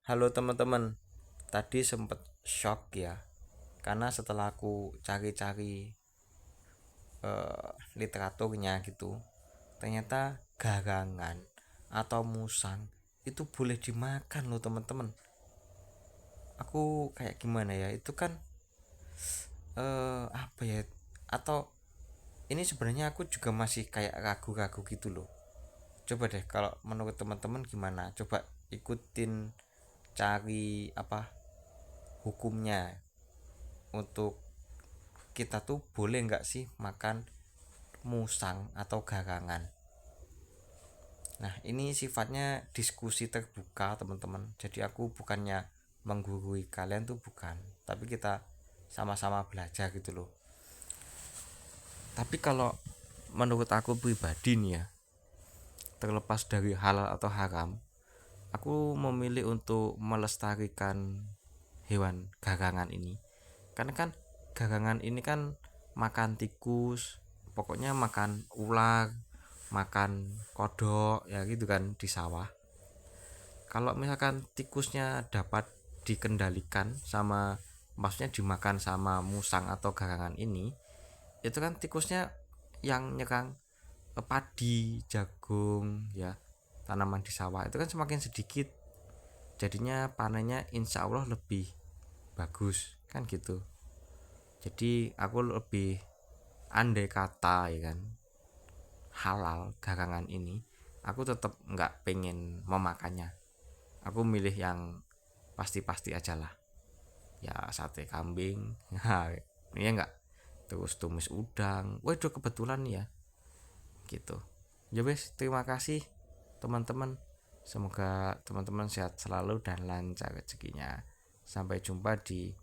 Halo teman-teman, tadi sempet shock ya, karena setelah aku cari-cari literaturnya gitu, ternyata garangan atau musang itu boleh dimakan loh teman-teman. Aku kayak gimana ya, itu kan apa ya? Atau ini sebenarnya aku juga masih kayak ragu-ragu gitu loh. Coba deh kalau menurut teman-teman gimana? Coba ikutin cari apa hukumnya untuk kita tuh boleh nggak sih makan musang atau garangan. Nah ini sifatnya diskusi terbuka teman-teman, jadi aku bukannya menggurui kalian tuh bukan, tapi kita sama-sama belajar gitu loh. Tapi kalau menurut aku pribadi nih ya, terlepas dari halal atau haram, aku memilih untuk melestarikan hewan garangan ini karena kan garangan ini kan makan tikus, pokoknya makan ular, makan kodok ya gitu kan di sawah. Kalau misalkan tikusnya dapat dikendalikan sama, maksudnya dimakan sama musang atau garangan ini, itu kan tikusnya yang nyerang padi, jagung ya, tanaman di sawah itu kan semakin sedikit, jadinya panennya insya Allah lebih bagus kan gitu. Jadi aku lebih andai kata ya kan halal garangan ini, aku tetap nggak pengen memakannya. Aku milih yang pasti-pasti aja lah, ya sate kambing ya nggak, terus tumis udang. Waduh kebetulan ya gitu. Ya wes, terima kasih teman-teman, semoga teman-teman sehat selalu dan lancar rezekinya. Sampai jumpa di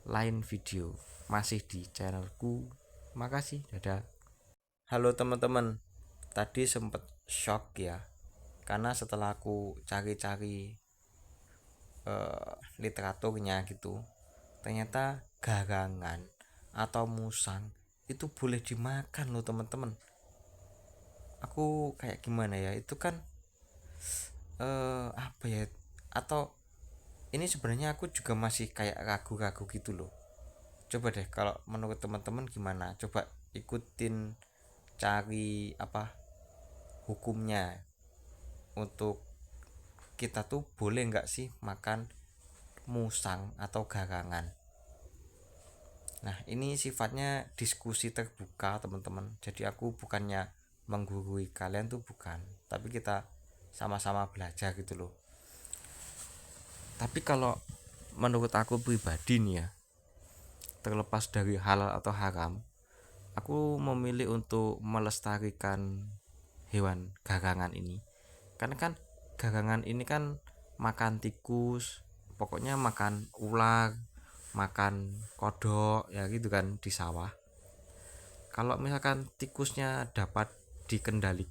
lain video, masih di channelku. Makasih, dadah. Halo teman-teman, tadi sempet shock ya, karena setelah aku cari-cari literaturnya gitu, ternyata garangan atau musang itu boleh dimakan loh teman-teman. Aku kayak gimana ya, itu kan apa ya? Atau ini sebenarnya aku juga masih kayak ragu-ragu gitu loh. Coba deh kalau menurut teman-teman gimana? Coba ikutin cari apa hukumnya untuk kita tuh boleh nggak sih makan musang atau garangan. Nah ini sifatnya diskusi terbuka teman-teman, jadi aku bukannya menggurui kalian tuh bukan, tapi kita sama-sama belajar gitu loh. Tapi kalau menurut aku pribadi nih ya, terlepas dari halal atau haram, aku memilih untuk melestarikan hewan garangan ini karena kan garangan ini kan makan tikus, pokoknya makan ular, makan kodok ya gitu kan di sawah. Kalau misalkan tikusnya dapat dikendalikan